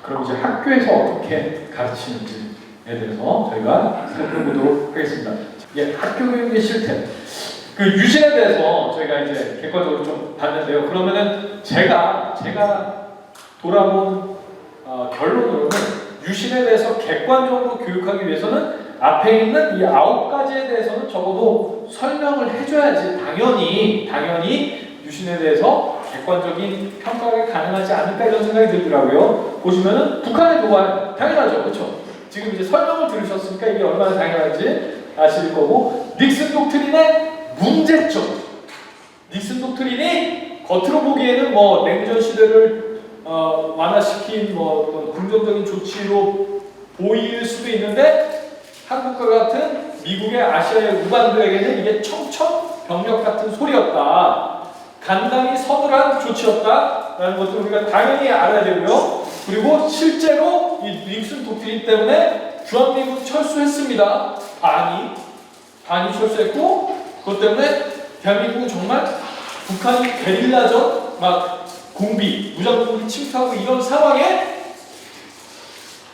그럼 이제 학교에서 어떻게 가르치는지에 대해서 저희가 살펴보도록 하겠습니다. 예, 학교 교육의 실태. 그 유신에 대해서 저희가 이제 객관적으로 좀 봤는데요. 그러면은 제가 돌아본 결론으로는 유신에 대해서 객관적으로 교육하기 위해서는 앞에 있는 이 9가지에 대해서는 적어도 설명을 해줘야지 당연히 유신에 대해서 객관적인 평가가 가능하지 않을까 이런 생각이 들더라고요. 보시면은 북한의 도발 당연하죠, 그렇죠? 지금 이제 설명을 들으셨으니까 이게 얼마나 당연한지 아실 거고, 닉슨 독트린의 문제점. 닉슨 독트린이 겉으로 보기에는 뭐 냉전 시대를 완화시킨 뭐 긍정적인 조치로 보일 수도 있는데 한국과 같은 미국의 아시아의 우반들에게는 이게 청천벽력 같은 소리였다. 간당히 서늘한 조치였다라는 것도 우리가 당연히 알아야 되고요. 그리고 실제로 이 닉슨 독트린 때문에 주한미군 철수했습니다. 반이 철수했고, 그것 때문에 대한민국은 정말 북한이 게릴라전, 막 공비, 무장공비 침투하고 이런 상황에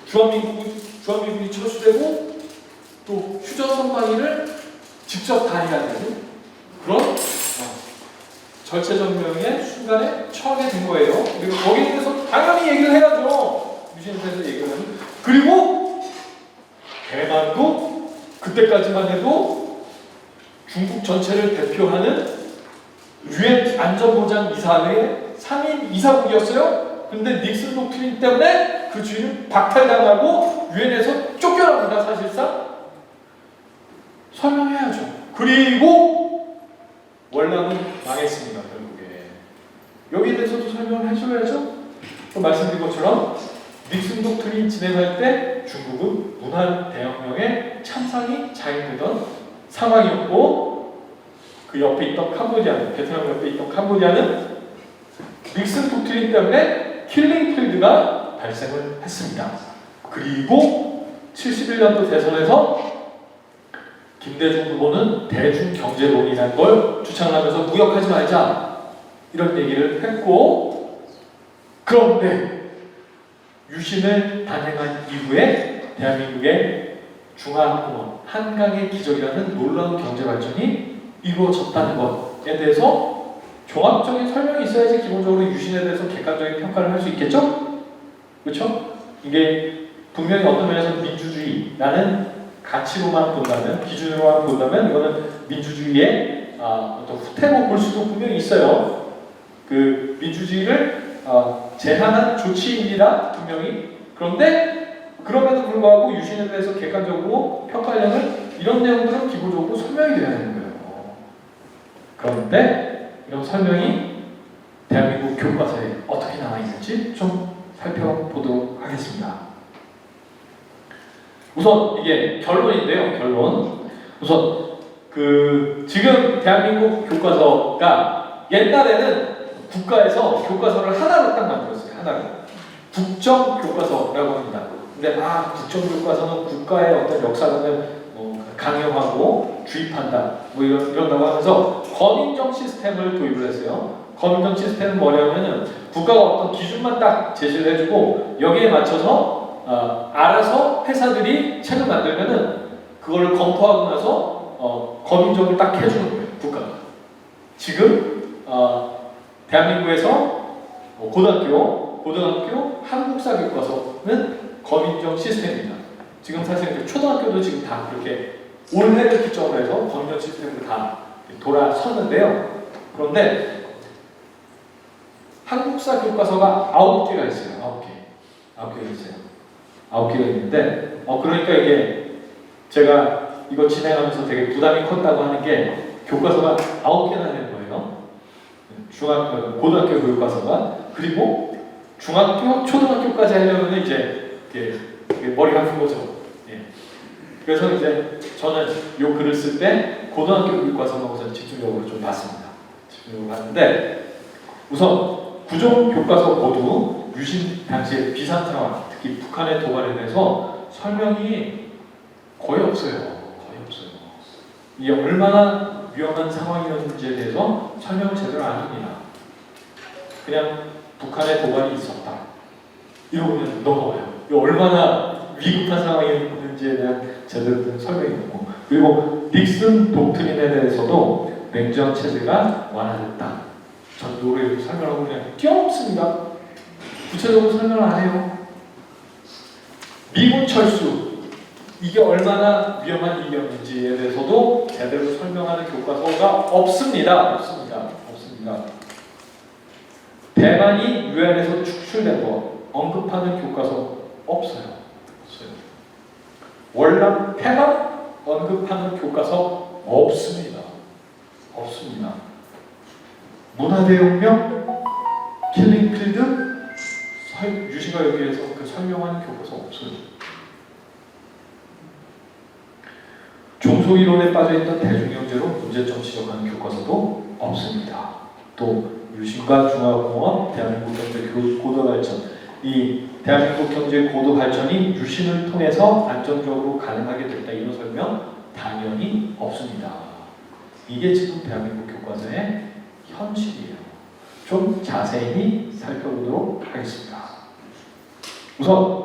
주한미군이 철수되고 또 휴전선방위를 직접 다해야 되는 그런 절체절명의 순간에 처하게 된 거예요. 그리고 거기에 대해서 당연히 얘기를 해야죠. 유신에 대해서 얘기를 하면. 그리고 대만도 그때까지만 해도 중국 전체를 대표하는 유엔 안전보장이사회의 상임 이사국이었어요. 근데 닉슨 독트린 때문에 그 주인은 박탈당하고 유엔에서 쫓겨납니다. 사실상 설명해야죠. 그리고 월남은 망했습니다. 결국에 여기에 대해서도 설명을 해줘야죠. 또 말씀드린 것처럼 닉슨 독트린 진행할 때 중국은 문한 대혁명의 참상이 자행되던 상황이었고, 그 옆에 있던 캄보디아는, 베트남 옆에 있던 캄보디아는 닉슨 독트린 때문에 킬링 필드가 발생을 했습니다. 그리고 71년도 대선에서 김대중 후보는 대중경제론이라는 걸 주창하면서 무역하지 말자 이런 얘기를 했고, 그런데 유신을 단행한 이후에 대한민국의 중화학공원 한강의 기적이라는 놀라운 경제발전이 이루어졌다는 것에 대해서 종합적인 설명이 있어야지 기본적으로 유신에 대해서 객관적인 평가를 할 수 있겠죠? 그렇죠? 이게 분명히 어떤 면에서 민주주의라는 가치로만 본다면, 기준으로만 본다면 이거는 민주주의의 어떤 후퇴로 볼 수도 분명히 있어요. 그 민주주의를 제한한 조치입니다. 분명히. 그런데 그럼에도 불구하고 유신에 대해서 객관적으로 평가하려면 이런 내용들은 기본적으로 설명이 돼야 되는 거예요. 그런데 이런 설명이 대한민국 교과서에 어떻게 나와 있는지 좀 살펴보도록 하겠습니다. 우선 이게 결론인데요. 결론. 우선 지금 대한민국 교과서가 옛날에는 국가에서 교과서를 하나로 딱 만들었어요. 하나로. 국정교과서라고 합니다. 근데 국정교과서는 국가의 어떤 역사관을 강요하고 주입한다. 이런다고 하면서 거민정 시스템을 도입을 했어요. 거민정 시스템은 뭐냐면은 국가가 어떤 기준만 딱 제시를 해주고 여기에 맞춰서 알아서 회사들이 책을 만들면은 그걸 검토하고 나서 거민정을 딱 해주는 거예요. 국가가. 지금 대한민국에서 고등학교 한국사 교과서는 거민정 시스템입니다. 지금 사실 초등학교도 지금 다 그렇게 올해를 기점으로 해서 거민정 시스템으로 다 돌아섰는데요. 그런데 한국사 교과서가 9개가 있어요. 9개가 있어요. 9개가 있는데 그러니까 이게 제가 이거 진행하면서 되게 부담이 컸다고 하는 게 교과서가 9개나 되는 거예요. 고등학교 교과서가. 그리고 중학교, 초등학교까지 하려면 이제 머리가 아픈 거죠. 예. 그래서 이제 저는 이 글을 쓸 때 고등학교 교과서만 우선 집중적으로 좀 봤습니다. 집중적으로 봤는데 우선 구종 교과서 모두 유신 당시의 비상 상황, 특히 북한의 도발에 대해서 설명이 거의 없어요. 이게 얼마나 위험한 상황이었는지에 대해서 설명을 제대로 안 합니다. 그냥 북한의 도발이 있었다. 이러고 그냥 넘어가요. 이거 얼마나 위급한 상황이었는지에 대한 제대로 된 설명이 있고, 그리고 닉슨 독트린에 대해서도 냉전 체제가 완화됐다. 전 노래를 설명하고 그냥 띄엄습니다. 구체적으로 설명을 안 해요. 미군 철수, 이게 얼마나 위험한 일이었는지에 대해서도 제대로 설명하는 교과서가 없습니다. 없습니다. 대만이 유엔에서 축출된 거 언급하는 교과서 없어요. 월남 패만 언급하는 교과서 없습니다. 문화대혁명, 킬링필드, 유시가 여기에서 그 설명하는 교과서 없어요. 종속이론에 빠져있던 대중경제로 문제점 지적하는 교과서도 없습니다. 또 유신과 중화공업, 대한민국 경제 고도 발전, 이 대한민국 경제 고도 발전이 유신을 통해서 안정적으로 가능하게 됐다, 이런 설명 당연히 없습니다. 이게 지금 대한민국 교과서의 현실이에요. 좀 자세히 살펴보도록 하겠습니다. 우선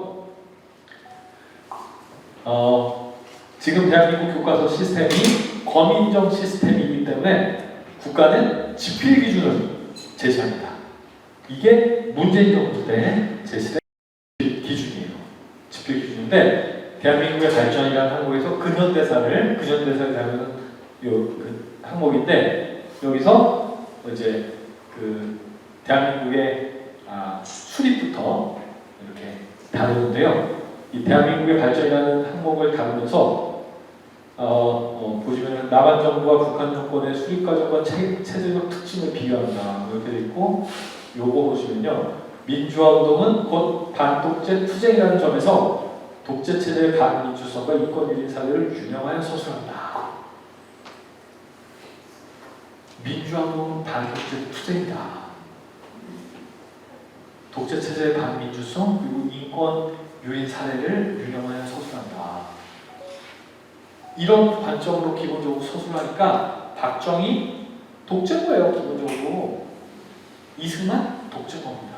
지금 대한민국 교과서 시스템이 검인정 시스템이기 때문에 국가는 지필 기준을 제시합니다. 이게 문재인 정부 때 제시된 기준이에요. 지필 기준인데, 대한민국의 발전이라는 항목에서 근현대사를 하면 그 항목인데, 여기서 이제 그 대한민국의 수립부터 이렇게 다루는데요. 이 대한민국의 발전이라는 항목을 다루면서 보시면 남한 정부와 북한 정권의 수립 과정과 체제적 특징을 비교한다, 이렇게 돼 있고, 요거 보시면요, 민주화 운동은 곧 반독재 투쟁이라는 점에서 독재 체제의 반민주성과 이권 유린 사례를 유명하여 서술한다. 민주화 운동은 반독재 투쟁이다. 독재 체제의 반민주성 그리고 인권 유인 사례를 유명하여 서술한다. 이런 관점으로 기본적으로 서술하니까 박정희 독재거예요. 기본적으로 이승만 독재거입니다.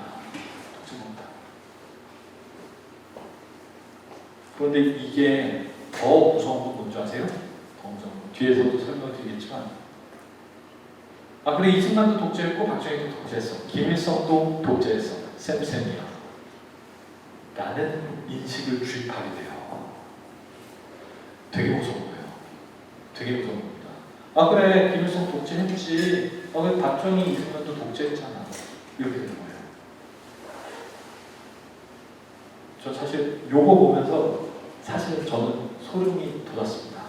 그런데 이게 더 무서운 건 뭔지 아세요? 더 무서운 건 뒤에서도 설명드리겠지만, 그래, 이승만도 독재했고 박정희도 독재했어, 김일성도 독재했어, 쌤이야 라는 인식을 주입하게 돼요. 되게 무서운 거예요. 되게 무서운 겁니다. 그래, 김일성 독재했지, 그래, 박정희, 이승만도 독재했잖아, 이렇게 되는 거예요. 저 사실 요거 보면서 사실 저는 소름이 돋았습니다.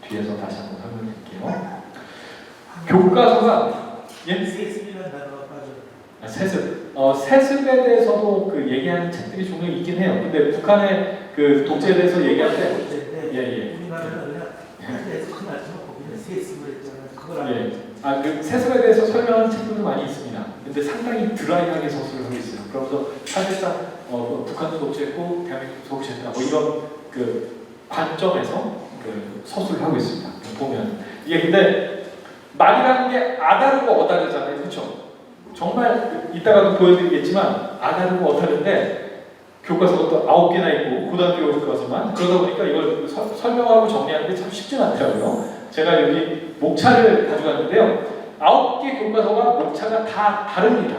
뒤에서 다시 한번 설명드릴게요. 교과서가 세습이라는 단어가 빠져. 세습에 대해서도 그 얘기하는 책들이 종종 있긴 해요. 근데 북한의 그 독재에 대해서 얘기할 때, 우리나라는 그냥 한국에서 큰 아줌마 거기는 세습을 했잖아요. 그걸 그 세습에 대해서 설명하는 책들도 많이 있습니다. 근데 상당히 드라이하게 서술을 하고 있어요. 그러면서 사실상 북한도 독재했고 대한민국도 독재했다, 이런 그 관점에서 그 서술을 하고 있습니다. 보면 이게 근데 말이라는 게 아다르고 어다르잖아요, 그렇죠? 정말 이따가도 보여드리겠지만 아다르고 어다른데 교과서가 또 9개나 있고, 고등학교 교과서만. 그러다 보니까 이걸 설명하고 정리하는 게 참 쉽진 않더라고요. 제가 여기 목차를 가져갔는데요, 9개 교과서가 목차가 다 다릅니다.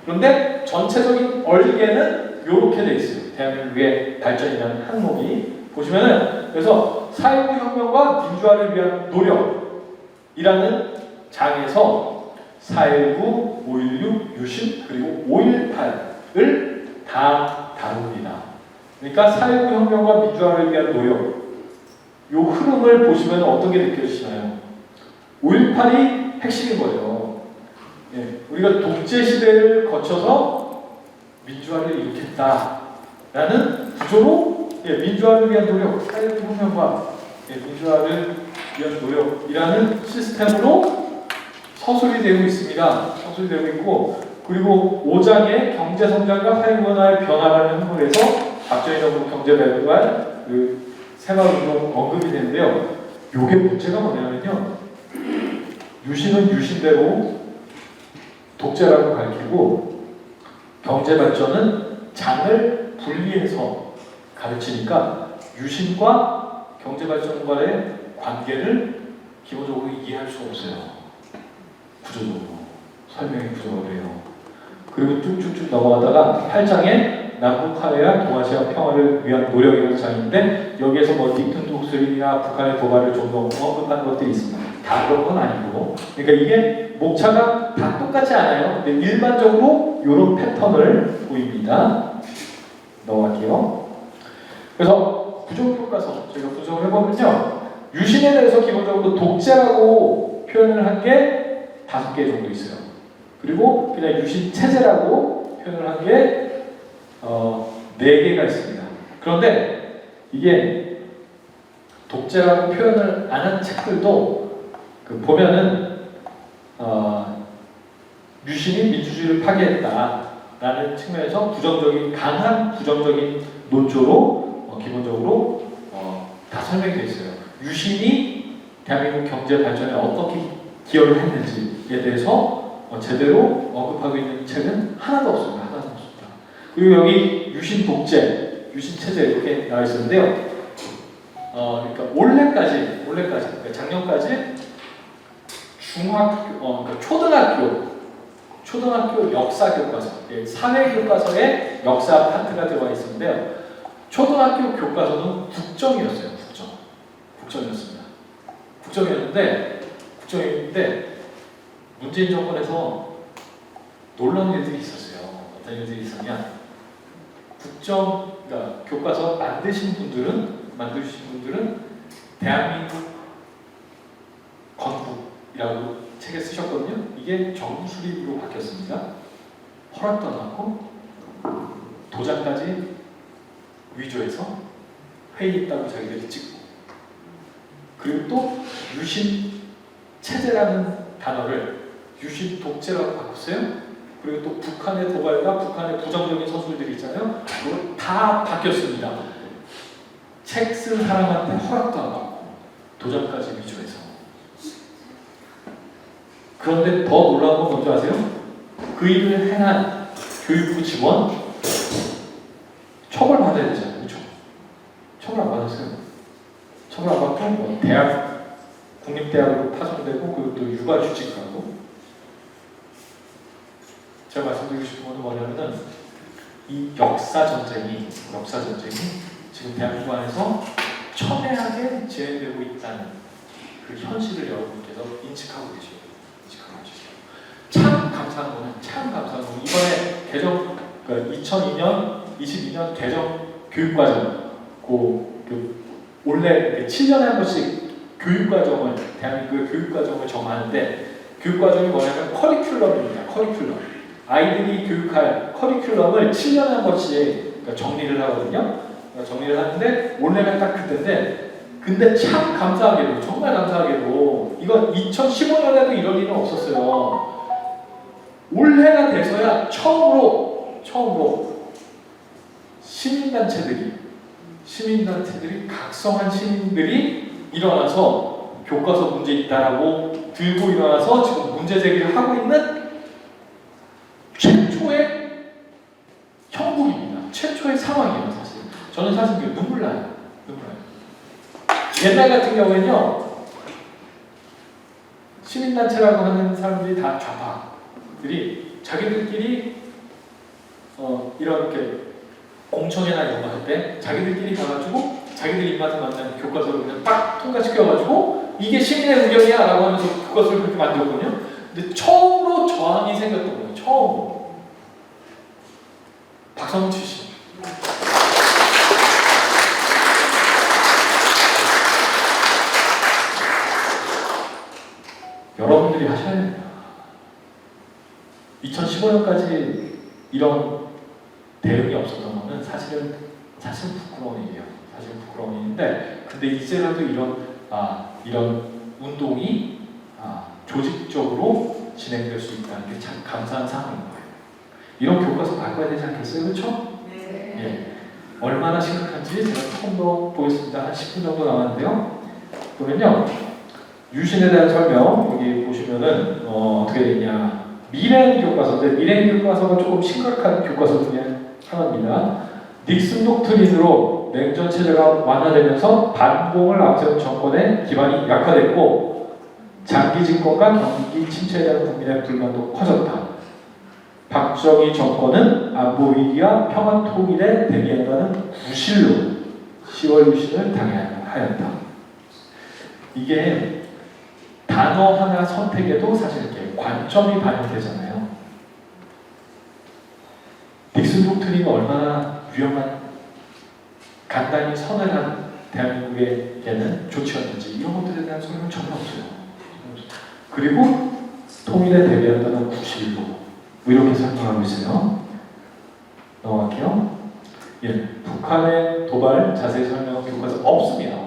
그런데 전체적인 얼개는 이렇게 돼 있어요. 대한민국의 발전이라는 항목이 보시면은, 그래서 사회부 혁명과 민주화를 위한 노력이라는 장에서 사회부, 5.16, 유신, 그리고 5.18을 다 다룹니다. 그러니까 사회부 혁명과 민주화를 위한 노력, 요 흐름을 보시면 어떤 게 느껴지시나요? 5.18이 핵심인 거예요. 우리가 독재 시대를 거쳐서 민주화를 일으켰다라는 구조로, 민주화를 위한 노력, 사회부 혁명과 민주화를 위한 노력이라는 시스템으로 서술이 되고 있습니다. 서술이 되고 있고, 그리고 5장의 경제성장과 사회문화의 변화라는 항목에서 박정희 정부 경제발전과 그 생활운동 언급이 되는데요. 요게 문제가 뭐냐면요, 유신은 유신대로 독재라고 가르치고 경제 발전은 장을 분리해서 가르치니까 유신과 경제 발전 간의 관계를 기본적으로 이해할 수 없어요. 구조적으로 설명이 부족해요. 그리고 쭉쭉쭉 넘어가다가 8장에 남북 화해와 동아시아 평화를 위한 노력이라는 장인데 여기에서 뭐 닉슨 독수리나 북한의 도발을 좀 더 언급한 것들이 있습니다. 다 그런 건 아니고, 그러니까 이게 목차가 다 똑같지 않아요. 근데 일반적으로 이런 패턴을 보입니다. 넘어갈게요. 그래서 부정교과서 저희가 분석을 해보면요, 유신에 대해서 기본적으로 독재라고 표현을 한 게 5개 정도 있어요. 그리고 그냥 유신 체제라고 표현을 한 게 4개가 있습니다. 그런데 이게 독재라고 표현을 안 한 책들도 보면은 유신이 민주주의를 파괴했다라는 측면에서 강한 부정적인 논조로 기본적으로 다 설명이 되어 있어요. 유신이 대한민국 경제 발전에 어떻게 기여를 했는지에 대해서 제대로 언급하고 있는 책은 하나도 없습니다. 하나도 없습니다. 그리고 여기 유신 독재, 유신 체제 이렇게 나와 있었는데요. 그러니까 올해까지, 그러니까 작년까지 그러니까 초등학교 역사 교과서, 사회 교과서에 역사 파트가 들어가 있었는데요. 초등학교 교과서는 국정이었어요. 국정이었습니다. 국정이었는데 문재인 정권에서 놀라운 일들이 있었어요. 어떤 일들이 있었냐? 그러니까 교과서 만드신 분들은 대한민국 건국이라고 책에 쓰셨거든요. 이게 정부 수립으로 바뀌었습니다. 허락도 안 받고 도장까지 위조해서 회의 있다고 자기들이 찍고, 그리고 또 유신 체제라는 단어를 유신 독재라고 바꿨어요. 그리고 또 북한의 도발과 북한의 부정적인 서술들이 있잖아요. 그거 다 바뀌었습니다. 책 쓴 사람한테 허락도 안 받고 도장까지 위조해서. 그런데 더 놀라운 건 뭔지 아세요? 그 일을 행한 교육부 직원 처벌받아야 되잖아요. 그렇죠? 처벌 안 받았어요. 처벌 안 받고 뭐 대학, 국립대학으로 파송되고 그리고 또 육아휴직하고. 제가 말씀드리고 싶은 건 뭐냐면은 이 역사 전쟁이 지금 대한민국 안에서 첨예하게 진행되고 있다는 그 현실을 여러분께서 인식하고 계시죠. 참 감사한 거는 이번에 개정, 그러니까 22년 개정 교육과정, 원래 7년에 한 번씩 교육과정을, 대한민국의 교육과정을 정하는데, 교육과정이 뭐냐면 커리큘럼입니다. 아이들이 교육할 커리큘럼을 7년에 한 번씩 정리를 하거든요. 정리를 하는데 올해는 딱 그때인데, 근데 참 감사하게도, 정말 감사하게도 이건 2015년에도 이런 일은 없었어요. 올해가 돼서야 처음으로 시민단체들이 각성한 시민들이 일어나서 교과서 문제 있다라고 들고 일어나서 지금 문제 제기를 하고 있는 최초의 형국입니다. 최초의 상황이에요, 사실. 저는 사실 눈물 나요. 옛날 같은 경우에는요, 시민단체라고 하는 사람들이 다 좌파들이 자기들끼리 이렇게 공청회나 이런 거 할 때 자기들끼리 가가지고 자기들 입맛에 맞는 교과서를 그냥 딱 통과시켜가지고 이게 시민의 의견이야 라고 하면서 교과서를 그렇게 만들었거든요. 근데 처음으로 저항이 생겼던 거예요. 처음으로. 박성훈 출신. 여러분들이 하셔야 됩니다. 2015년까지 이런 대응이 없었던 것은 사실 부끄러운 일이에요. 부끄러운 일인데, 근데 이제라도 이런 운동이 조직적으로 진행될 수 있다는 게 참 감사한 상황인 거예요. 이런 교과서 바꿔야 되지 않겠어요? 그렇죠? 네. 예. 얼마나 심각한지 제가 조금 더 보겠습니다. 한 10분 정도 남았는데요. 그러면요, 유신에 대한 설명 여기 보시면은 어떻게 되냐? 미래인 교과서인데 미래인 교과서가 조금 심각한 교과서 중에 하나입니다. 닉슨 독트린으로 냉전 체제가 완화되면서 반공을 앞세운 정권의 기반이 약화됐고 장기 집권과 경기 침체에 대한 국민의 불만도 커졌다. 박정희 정권은 안보 위기와 평화 통일에 대비한다는 구실로 10월 유신을 당하였다. 이게 단어 하나 선택에도 사실 이렇게 관점이 반영되잖아요. 닉슨 독트린이 얼마나 위험한 간단히 선언한 대한민국에게는 조치였는지 이런 것들에 대한 설명은 전혀 없어요. 그리고 통일에 대비한다는 구실로 이렇게 설명하고 있어요. 넘어갈게요. 예, 북한의 도발 자세히 설명한 교과서 없습니다.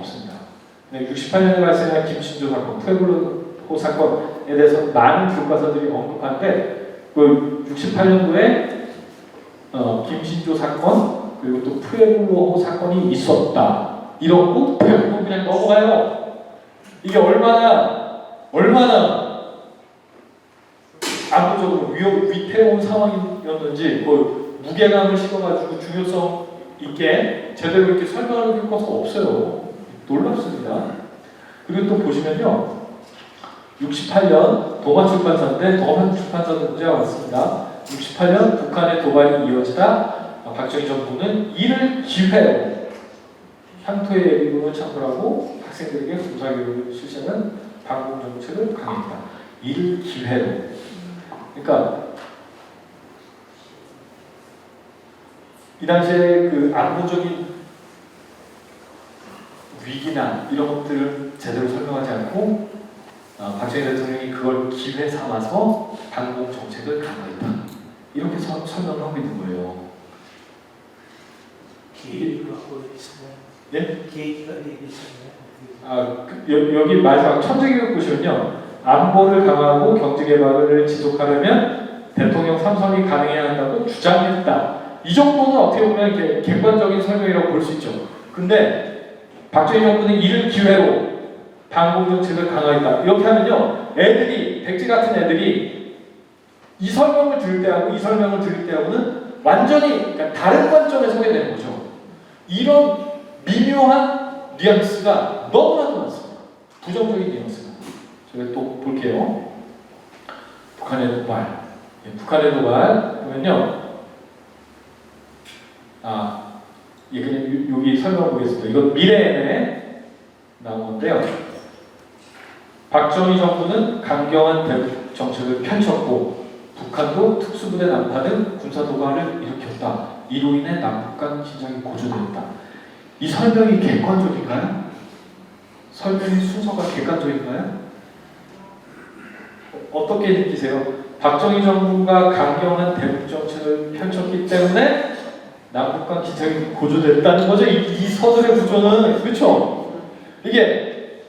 68년에 발생한 김신조 사건, 푸에블로 사건에 대해서 많은 교과서들이 언급하는데 그 68년도에 김신조 사건 그리고 또 푸에블로 사건이 있었다. 이러고 대부분 그냥 넘어가요. 이게 얼마나 안보적으로 위태로운 상황이었는지 그 무게감을 실어가지고 중요성 있게 제대로 이렇게 설명하는 교과서가 없어요. 놀랍습니다. 그리고 또 보시면요. 68년 도마출판사인데 도마출판사도 문제가 많습니다. 68년 북한의 도발이 이어지다 박정희 정부는 이를 기회로 향토의 예비군을 창설하고 학생들에게 군사교육을 실시하는 반공 정책을 강행했다. 이를 기회로. 그러니까 이 당시에 그 안보적인 위기나 이런 것들을 제대로 설명하지 않고 박정희 대통령이 그걸 기회 삼아서 반공 정책을 강화했다. 이렇게 설명을 하고 있는 거예요. 계획이 갖고 있었나요? 네? 계획가 있었나요? 여기 마지막 천재교육 보시면요. 안보를 강화하고 경제개발을 지속하려면 대통령 3선이 가능해야 한다고 주장했다. 이 정도는 어떻게 보면 이렇게 객관적인 설명이라고 볼 수 있죠. 근데 박정희 정부는 이를 기회로 반공 정책을 강화했다. 이렇게 하면요, 애들이 백지 같은 애들이 이 설명을 들을 때하고 이 설명을 들을 때하고는 완전히 그러니까 다른 관점에 서게 되는 거죠. 이런 미묘한 뉘앙스가 너무나도 많습니다. 부정적인 뉘앙스가. 저희가 또 볼게요. 북한의 도발. 북한의 도발 그러면요. 그냥 여기 설명 보겠습니다. 이건 미래에 나온 건데요. 박정희 정부는 강경한 대북 정책을 펼쳤고 북한도 특수부대 난파 등 군사 도발을 일으켰다. 이로 인해 남북 간 긴장이 고조됐다. 이 설명이 객관적인가요? 설명의 순서가 객관적인가요? 어떻게 느끼세요? 박정희 정부가 강경한 대북 정책을 펼쳤기 때문에 남북 간 긴장이 고조됐다는 거죠. 이 서술의 구조는. 그렇죠? 이게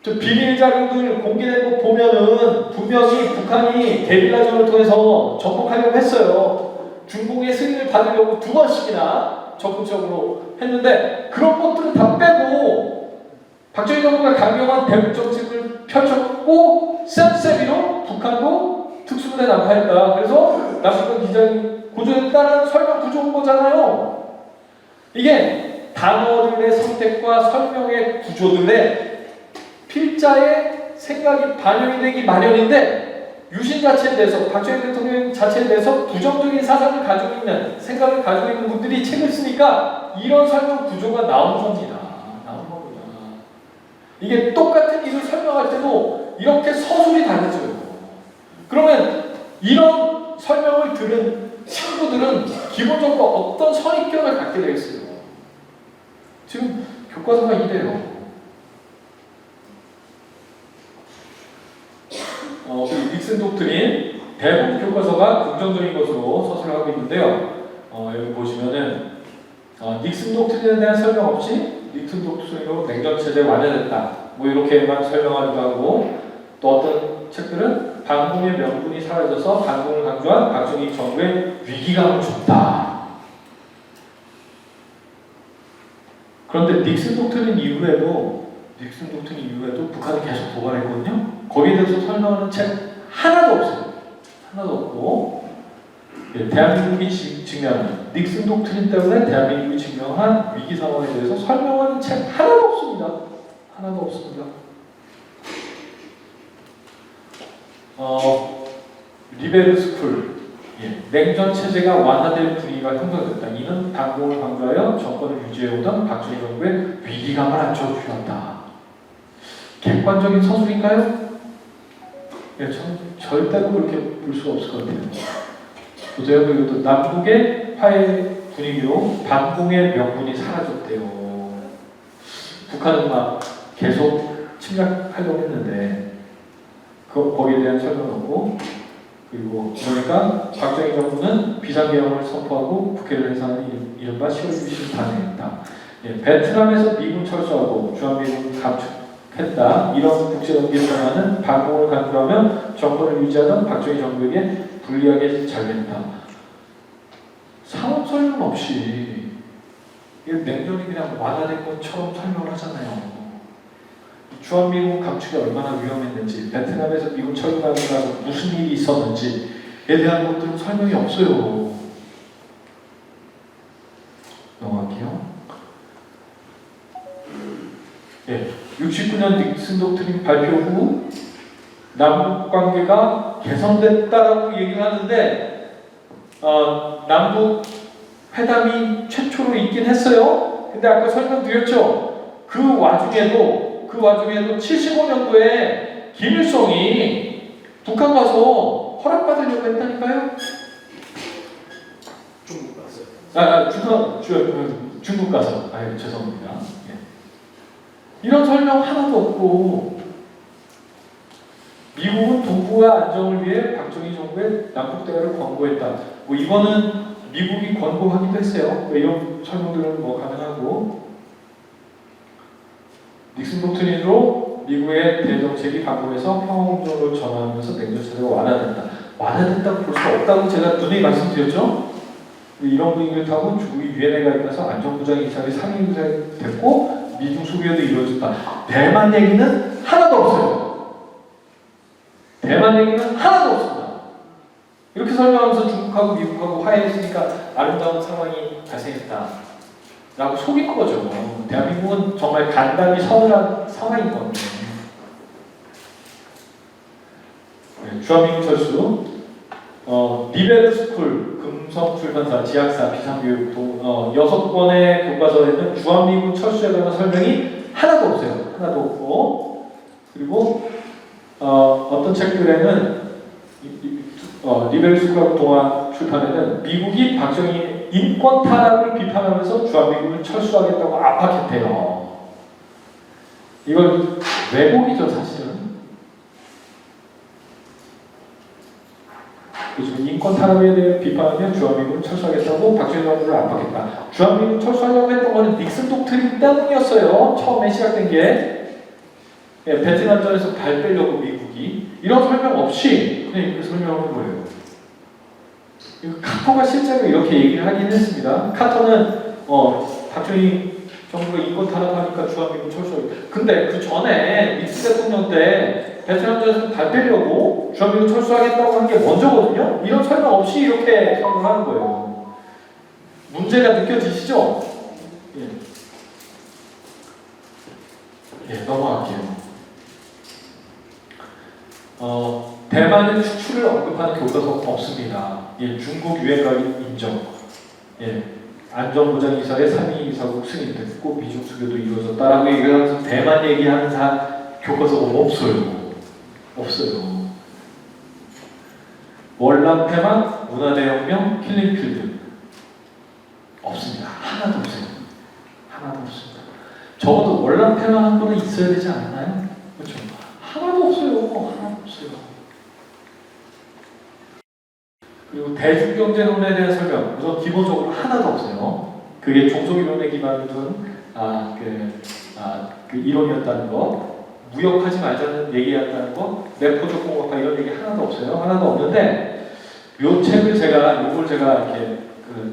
저 비밀 자료들 공개된 거 보면은 분명히 북한이 게릴라전을 통해서 정복하려고 했어요. 중공의 승인을 받으려고 2번씩이나 적극적으로 했는데 그런 것들은 다 빼고 박정희 정부가 강경한 대북 정책을 펼쳤고 쌤쌤이로 북한도 특수부대 난파했다. 그래서 남북 간 긴장이 고조됐다는 설명 구조인 거잖아요. 이게 단어들의 선택과 설명의 구조들의 필자의 생각이 반영이 되기 마련인데 유신 자체에 대해서 박정희 대통령 자체에 대해서 부정적인 사상을 가지고 있는 생각을 가지고 있는 분들이 책을 쓰니까 이런 설명 구조가 나온 겁니다. 이게 똑같은 일을 설명할 때도 이렇게 서술이 달라져요. 그러면 이런 설명을 들은 친구들은 기본적으로 어떤 선입견을 갖게 되겠어요? 지금 교과서가 이래요. 닉슨 독트린 대부분 교과서가 긍정적인 것으로 서술을 하고 있는데요. 여기 보시면은 닉슨 독트린에 대한 설명 없이 닉슨 독트린으로 냉전 체제 완화됐다. 뭐 이렇게만 설명하기도 하고 또 어떤 책들은 반공의 명분이 사라져서 반공을 강조한 박정희 정부의 위기감을 줬다. 그런데 닉슨 독트린 이후에도 북한이 계속 도발했거든요. 거기에 대해서 설명하는 책 하나도 없어요. 하나도 없고, 예, 대한민국이 직면한 닉슨 독트린 때문에 대한민국이 직면한 위기 상황에 대해서 설명하는 책 하나도 없습니다. 하나도 없습니다. 리베르 스쿨, 예, 냉전 체제가 완화될 분위기가 형성됐다. 이는 반공을 강조하여 정권을 유지해오던 박정희 정부의 위기감을 안겨주었다. 객관적인 서술인가요? 예, 저는 절대로 그렇게 볼 수 없을 것 같아요. 보세요. 그리고 또 남북의 화해 분위기로 반공의 명분이 사라졌대요. 북한은 막 계속 침략하려고 했는데 거기에 대한 설명은 없고, 그리고 그러니까 박정희 정부는 비상계엄을 선포하고 국회를 해산하는 이른바 10월 20일 단행했다. 예, 베트남에서 미군 철수하고 주한미군 감축했다. 이런 국제관계 변화는 반공을 강조하며 정권을 유지하던 박정희 정부에게 불리하게 작용했다. 상업 설명 없이 냉전이 그냥 완화된 것처럼 설명을 하잖아요. 주한미군 감축이 얼마나 위험했는지, 베트남에서 미군 철수하고 나서 무슨 일이 있었는지에 대한 것들은 설명이 없어요. 넘어갈게요. 예, 69년 닉슨 독트린 발표 후 남북 관계가 개선됐다라고 얘기를 하는데, 남북 회담이 최초로 있긴 했어요. 근데 아까 설명드렸죠. 그 와중에도 75년도에 김일성이 북한 가서 허락받으려고 했다니까요. 중국 갔어요. 중국 가서. 아유, 죄송합니다. 예. 이런 설명 하나도 없고, 미국은 동북아 안정을 위해 박정희 정부의 남북 대화를 권고했다. 뭐 이거는 미국이 권고하기도 했어요. 이런 설명들은 뭐 가능하고, 닉슨 독트린으로 미국의 대정책이 반공해서 평화공존으로 전환하면서 냉전 체제가 완화된다. 완화된다고 볼 수 없다고 제가 누누이 말씀드렸죠. 이런 분위기를 타고 중국이 유엔에 가입해서 안전보장 이사회 상임이 됐고 미중 수교도 이루어졌다. 대만 얘기는 하나도 없어요. 대만 얘기는 하나도 없습니다. 이렇게 설명하면서 중국하고 미국하고 화해했으니까 아름다운 상황이 발생했다 라고 속이는 거죠. 대한민국은 정말 간담이 서늘한 상황인 건데. 네, 주한미군 철수, 리베르 스쿨, 금성출판사, 지학사, 비상교육, 6권의 교과서에는 주한미군 철수에 관한 설명이 하나도 없어요. 하나도 없고, 그리고 어떤 책들에는 리베르 스쿨하고 동아 출판에는 미국이 박정희 인권 탄압을 비판하면서 주한미군을 철수하겠다고 압박했대요. 이걸 왜곡이죠, 사실은. 그래서 인권 탄압에 대해 비판하며 주한미군을 철수하겠다고 박정희 정부를 압박했다. 주한미군 철수하려고 했던 거는 닉슨 독트린 때문이었어요. 처음에 시작된 게. 예, 베트남전에서 발 빼려고 미국이. 이런 설명 없이 그냥 이렇게 설명하는 거예요. 카터가 실제로 이렇게 얘기를 하긴 했습니다. 카터는 박정희 정부가 인권 탄압하니까 주한미군 철수. 근데 그 전에 닉슨 대통령 때 베트남전에서 발 빼려고 주한미군 철수하겠다고 한 게 먼저거든요. 이런 설명 없이 이렇게 설명하는 거예요. 문제가 느껴지시죠? 예, 넘어갈게요. 대만의 추출을 언급하는 교과서 없습니다. 예, 중국 유엔 가입 인정. 예, 안전보장이사회 3위 이사국 승인됐고 미중 수교도 이루어졌다라고 얘기를 하면서 대만 얘기하는 교과서가 없어요. 없어요. 월남패만, 문화대혁명, 킬링필드 없습니다. 하나도 없어요. 하나도 없습니다. 적어도 월남패만 한 거는 있어야 되지 않나요? 그렇죠? 하나도 없어요. 하나도 없어요. 그리고 대중경제론에 대한 설명, 우선 기본적으로 하나도 없어요. 그게 종속이론에 기반을 둔 그 이론이었다는 거, 무역하지 말자는 얘기였다는 거, 내포적공업화 이런 얘기 하나도 없어요. 하나도 없는데 이 책을 제가 이렇게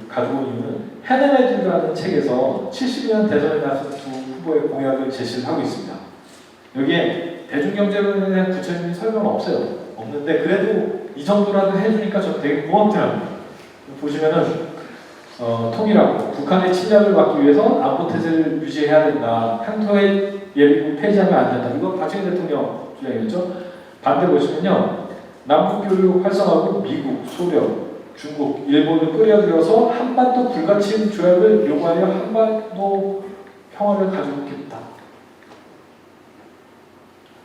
가지고 온 이유는 헤네메즈라는 책에서 70년 대선에 나선 두 후보의 공약을 제시를 하고 있습니다. 여기에 대중경제론에 대한 구체적인 설명은 없어요. 없는데 그래도 이 정도라도 해주니까 저는 되게 고맙더라고요. 보시면은 통일하고 북한의 침략을 막기 위해서 안보태세를 유지해야 된다. 향토의 예비군 폐지하면 안 된다. 이거 박정희 대통령 주장이었죠. 반대 보시면요. 남북교류 활성화하고 미국, 소련, 중국, 일본을 끌어들여서 한반도 불가침 조약을 요구하여 한반도 평화를 가져오겠다.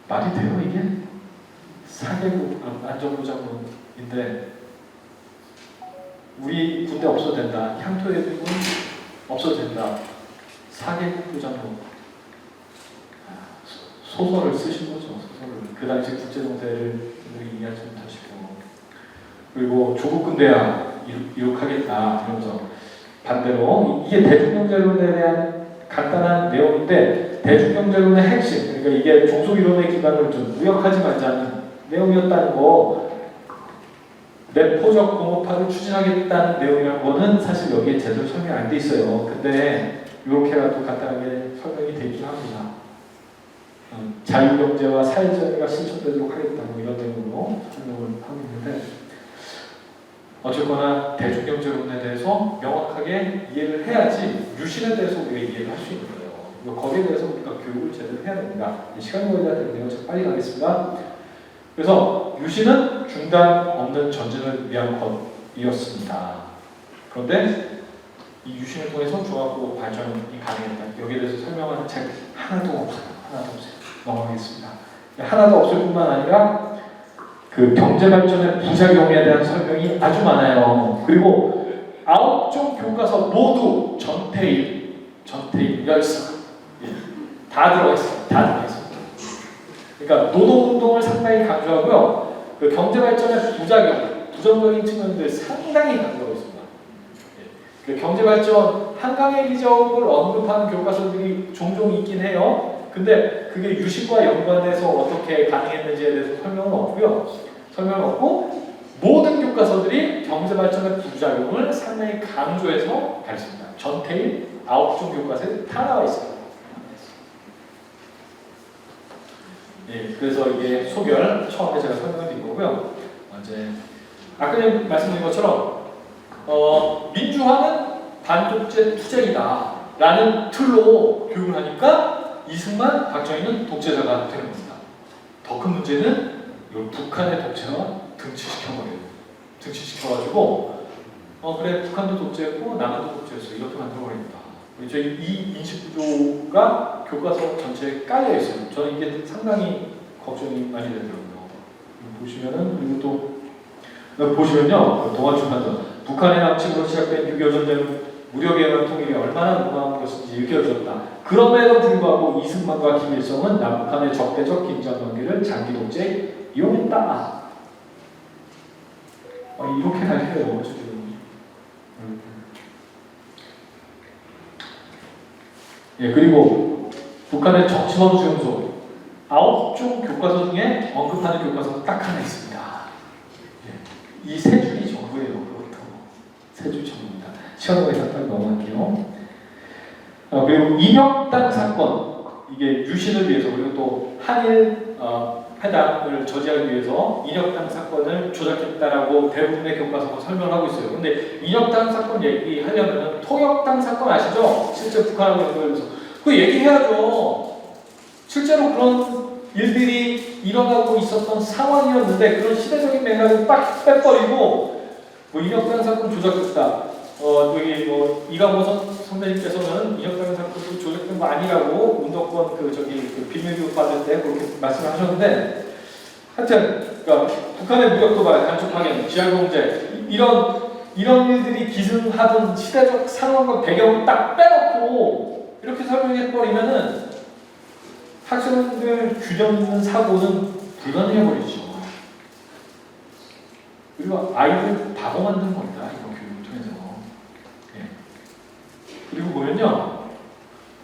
말이 돼요 이게? 4개국 안전보장론인데 우리 군대 없어도 된다. 향토 예비군 없어도 된다. 4개국 보장론. 소설을 쓰신 거죠. 소설을. 그 당시 국제정세를 이해하지 못하시고 그리고 조국 군대야 이룩하겠다 이러면서 반대로 이게 대중경제론에 대한 간단한 내용인데 대중경제론의 핵심 그러니까 이게 종속이론의 기반을 좀 무역하지 말자는 내용이었다는 거 내포적 공업화를 추진하겠다는 내용이라는 거는 사실 여기에 제대로 설명이 안 돼 있어요. 근데 이렇게라도 간단하게 설명이 되긴 합니다. 자유경제와 사회주의가 실천되도록 하겠다 뭐 이런 내용으로 설명을 하고 있는데 어쨌거나 대중경제론에 대해서 명확하게 이해를 해야지 유신에 대해서 우리가 이해를 할 수 있는 거예요. 거기에 대해서 우리가 교육을 제대로 해야 됩니다. 시간이 걸리다 때문에 제가 빨리 가겠습니다. 그래서 유신은 중단 없는 전쟁을 위한 것이었습니다. 그런데 이 유신을 통해서 종합국 발전이 가능했다. 여기에 대해서 설명하는 책 하나도 없어요. 하나도 없어요. 넘어가겠습니다. 하나도 없을 뿐만 아니라 그 경제 발전의 부작용에 대한 설명이 아주 많아요. 그리고 9종 교과서 모두 전태일, 열사 다 들어가 있어요. 다 들어가 있어요. 그러니까 노동운동을 상당히 강조하고요. 그 경제 발전의 부작용, 부정적인 측면들 상당히 강조하고 있습니다. 그 경제 발전 한강의 기적을 언급하는 교과서들이 종종 있긴 해요. 근데 그게 유신과 연관돼서 어떻게 가능했는지에 대해서 설명은 없고요. 설명은 없고 모든 교과서들이 경제 발전의 부작용을 상당히 강조해서 가르칩니다. 전태일 9종 교과서에 다 나와 있어요. 예, 그래서 이게 소결 처음에 제가 설명을 드린 거고요. 이제 아까 말씀드린 것처럼 민주화는 반독재 투쟁이다라는 틀로 교육을 하니까 이승만, 박정희는 독재자가 되는 겁니다. 더 큰 문제는 북한의 독재와 등치시켜버려요. 등치시켜가지고 그래 북한도 독재했고 남한도 독재했어 이렇게 만들어버립니다. 저희 이 인식 구조가 교과서 전체에 깔려 있어요. 저는 이게 상당히 걱정이 많이 되더라고요. 보시면은 그리고 또 보시면요 동아출판서 북한의 남침으로 시작된 6.25 전쟁 무력의 통일이 얼마나 무모한 것인지 일깨워졌다. 그럼에도 불구하고 이승만과 김일성은 남북한의 적대적 긴장 관계를 장기 독재에 이용했다. 이렇게 갈게요 지금. 예, 그리고 북한의 정치범 수용소 9종 교과서 중에 언급하는 교과서가 딱 하나 있습니다. 예, 이 세 줄이 전부예요. 그것도 세 줄 전부입니다. 시간과 잠깐 넘어갈게요. 그리고 인혁당 사건 이게 유신을 위해서 그리고 또 한일 회담을 저지하기 위해서 인혁당 사건을 조작했다라고 대부분의 교과서가 설명하고 있어요. 근데 인혁당 사건 얘기하려면 통역당 사건 아시죠? 실제 북한하고 연결해서 그 얘기해야죠. 실제로 그런 일들이 일어나고 있었던 상황이었는데 그런 시대적인 맥락을 딱 빼버리고 인혁당 사건 조작했다. 여기 이강호 선배님께서는 인혁당 사건도 조작된 거 아니라고 운동권 그 비밀교육 받을 때 그렇게 말씀하셨는데 하여튼 그러니까 북한의 무력 도발, 간첩 파견, 지하 경제 이런 일들이 기승하던 시대적 상황과 배경을 딱 빼놓고 이렇게 설명해버리면은 학생들 균형 있는 사고는 불가능해버리죠. 그리고 아이들 바보 만드는 겁니다. 이런 교육을 통해서. 예. 그리고 보면요.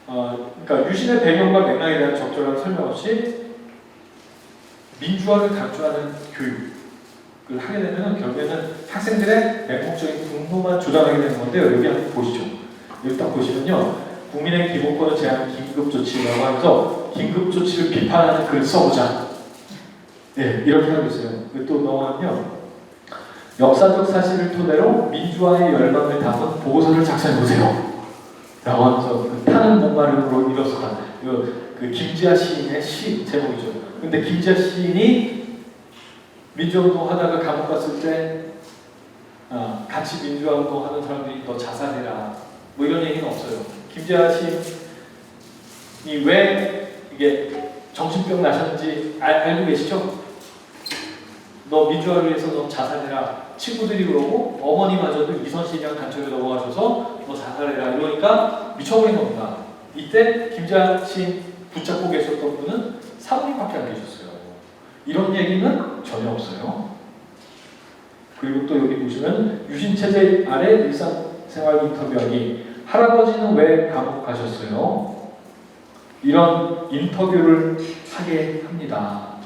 그러니까 유신의 배경과 맥락에 대한 적절한 설명 없이 민주화를 강조하는 교육을 하게 되면 결국에는 학생들의 맹목적인 분노만 조장하게 되는 건데요. 여기 한번 보시죠. 여기 딱 보시면요. 국민의 기본권을 제한하는 긴급조치라고 하면서 긴급조치를 비판하는 글을 써보자. 네, 이렇게 하고 있어요. 또 넘어가면요. 역사적 사실을 토대로 민주화의 열망을 담은 보고서를 작성해 보세요. 라고 하면서 그 타는 목마름으로 일어서다. 그 김지아 시인의 시 제목이죠. 근데 김지아 시인이 민주화운동 하다가 감옥 갔을 때 같이 민주화운동 하는 사람들이 너 자살해라. 뭐 이런 얘기는 없어요. 김지아 시인이 왜 이게 정신병 나셨는지 알고 계시죠? 너 민주화를 위해서 너 자살해라. 친구들이 그러고 어머니마저도 이선신이랑 단초에 넘어가셔서 너 자살해라 이러니까 미쳐버린 겁니다. 이때 김지아 시인 붙잡고 계셨던 분은 사모님밖에 안 계셨어요. 이런 얘기는 전혀 없어요. 그리고 또 여기 보시면 유신체제 아래 일상생활 인터뷰하기. 할아버지는 왜 감옥 가셨어요? 이런 인터뷰를 하게 합니다.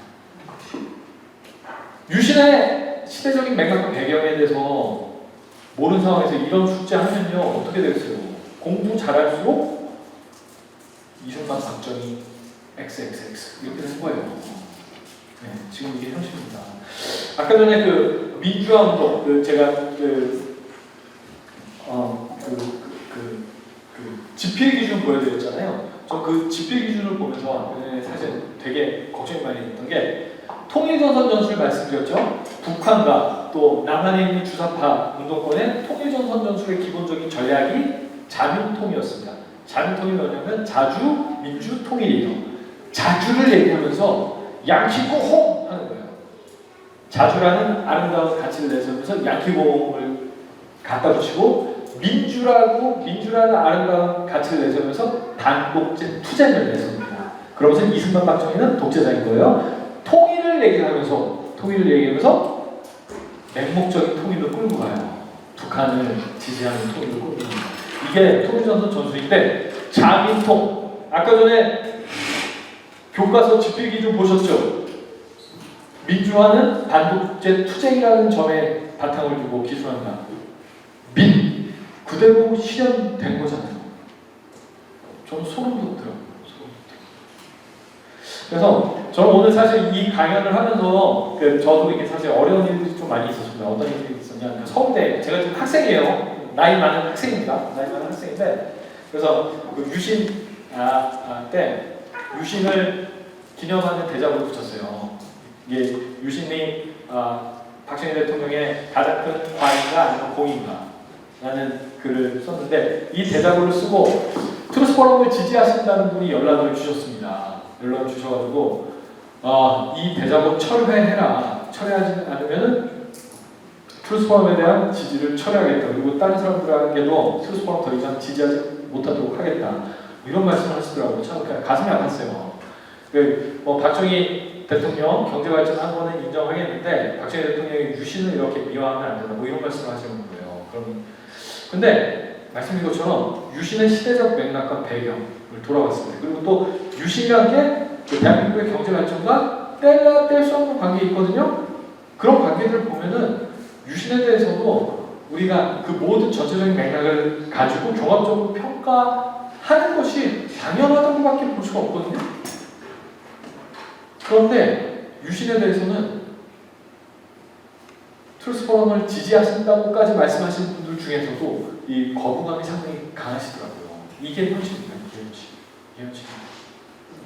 유신의 시대적인 맥락과 배경에 대해서 모르는 상황에서 이런 숙제 하면요 어떻게 되겠어요? 공부 잘할수록 이승만 박정희 XXX 이렇게 되는 거예요. 네, 지금 이게 현실입니다. 아까 전에 그 민주화운동 제가 집필 기준 보여드렸잖아요. 저 그 집필 기준을 보면서 사실 되게 걱정이 많이 됐던 게 통일전선 전술 말씀드렸죠. 북한과 또 남한에 있는 주사파 운동권의 통일전선 전술의 기본적인 전략이 자민통이었습니다. 자민통이 뭐냐면 자주, 민주, 통일이에요. 자주를 얘기하면서 양키고홍 하는 거예요. 자주라는 아름다운 가치를 내세우면서 양키고홍을 갖다 붙이고 민주라는 아름다운 가치를 내세우면서 반독재 투쟁을 내세웁니다. 그러면서 이승만 박정희는 독재자인 거예요. 통일을 얘기하면서 맹목적인 통일로 끌고 가요. 북한을 지지하는 통일로 끌고 갑니다. 이게 통일전선 전술인데 자민통 아까 전에 교과서 집필 기준 보셨죠? 민주화는 반독재 투쟁이라는 점에 바탕을 두고 기술한다. 그대로 실현된 거잖아요. 저는 소름 돋더라고요. 그래서 저는 오늘 사실 이 강연을 하면서 저도 이렇게 사실 어려운 일들이 좀 많이 있었습니다. 어떤 일이 있었냐? 서울대 제가 지금 학생이에요. 나이 많은 학생입니다. 나이 많은 학생인데 그래서 그 유신 때 유신을 기념하는 대작을 붙였어요. 이게 유신이 박정희 대통령의 가장 큰 과인가 아니면 공인가 라는 글을 썼는데 이 대작을 쓰고 트루스포럼을 지지하신다는 분이 연락을 주셨습니다. 연락을 주셔가지고 이 대작을 철회해라. 철회하지 않으면 트루스포럼에 대한 지지를 철회하겠다. 그리고 다른 사람들에게도 트루스포럼 더 이상 지지하지 못하도록 하겠다. 이런 말씀을 하시더라고요. 참 가슴이 아팠어요. 박정희 대통령 경제발전한 거는 인정하겠는데 박정희 대통령의 유신을 이렇게 미화하면 안 된다. 뭐 이런 말씀을 하시는 거예요. 근데 말씀드린 것처럼 유신의 시대적 맥락과 배경을 돌아봤습니다. 그리고 또 유신이라는 게 대한민국의 경제 발전과 뗄래야 뗄 수 없는 관계에 있거든요. 그런 관계들을 보면은 유신에 대해서도 우리가 그 모든 전체적인 맥락을 가지고 종합적으로 평가하는 것이 당연하다고밖에 볼 수가 없거든요. 그런데 유신에 대해서는 트루스포럼을 지지하신다고까지 말씀하시는 분들 중에서도 이 거부감이 상당히 강하시더라고요. 이게 현실입니다.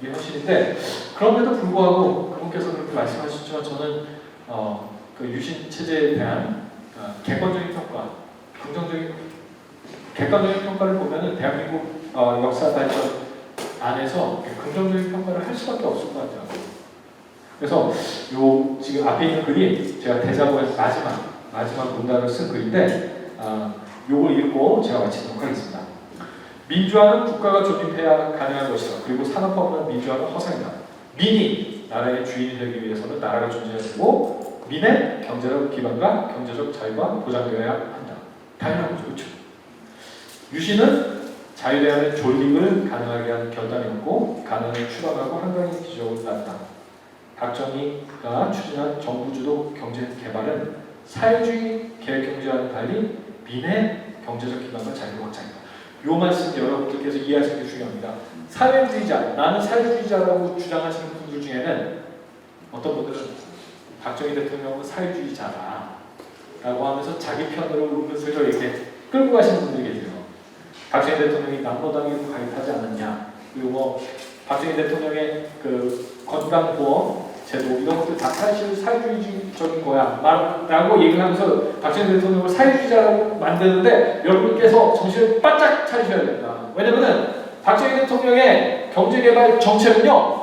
이게 현실인데 그럼에도 불구하고 그분께서 그렇게 말씀하셨지만 저는 그 유신 체제에 대한 객관적인 평가, 객관적인 평가를 보면은 대한민국 역사 발전 안에서 긍정적인 평가를 할 수밖에 없을 것 같아요. 그래서 지금 앞에 있는 글이 제가 대자보에서 마지막 문단을 쓴 글인데 요걸 읽고 제가 마치도록 하겠습니다. 민주화는 국가가 존립해야 가능한 것이다. 그리고 산업 없는 민주화는 허상이다. 민이 나라의 주인이 되기 위해서는 나라가 존재해야 되고 민의 경제적 기반과 경제적 자유가 보장되어야 한다. 당연한 거죠. 그렇죠? 유신은 자유대한의 존립을 가능하게 한 결단이었고 가난을 추락하고 한강의 기적을 낳았다. 박정희가 추진한 정부주도 경제 개발은 사회주의 계획경제와는 달리 민의 경제적 기반과 자유 확장이다. 이 말씀 여러분들께서 이해하시는 게 중요합니다. 사회주의자, 나는 사회주의자라고 주장하시는 분들 중에는 어떤 분들은 박정희 대통령은 사회주의자다. 라고 하면서 자기 편으로 은근슬쩍 이렇게 끌고 가시는 분들이 계세요. 박정희 대통령이 남로당에 가입하지 않았냐, 그리고 뭐 박정희 대통령의 그 건강보험 제도 이런 것들 다 사실 사회주의적인 거야 라고 얘기하면서 박정희 대통령을 사회주의자라고 만드는데 여러분께서 정신을 바짝 차리셔야 된다. 왜냐면은 박정희 대통령의 경제개발 정책은요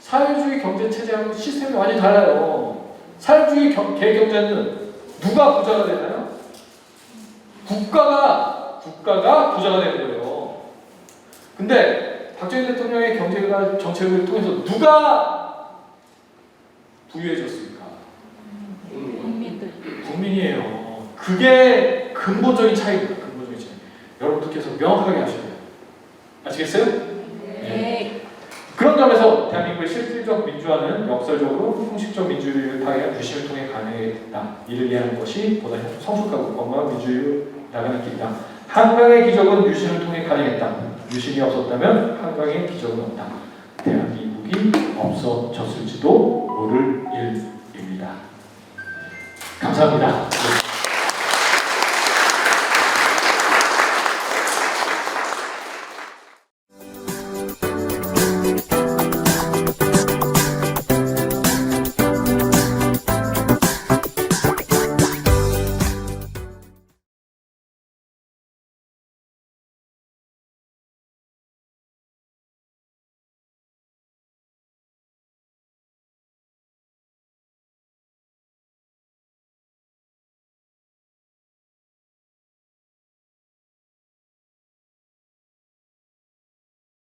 사회주의 경제체제하고 시스템이 완전히 달라요. 사회주의 계획경제는 누가 부자가 되나요? 국가가 부자가 되는 거예요. 근데 박정희 대통령의 경제개발 정책을 통해서 누가 부유해졌습니까? 국민이에요. 그게 근본적인 차이입니다. 근본적인 차이. 여러분들께서 명확하게 하셔야 돼요. 아시겠어요? 네. 그런 점에서 대한민국의 실질적 민주화는 역설적으로 형식적 민주주의를 파괴한 유신을 통해 가능했다. 이를 이해하는 것이 보다 성숙하고 건강한 민주주의로 나가는 길이다. 한강의 기적은 유신을 통해 가능했다. 유신이 없었다면 한강의 기적은 없다. 대한민국이 없어졌을지도 모를 일입니다. 감사합니다.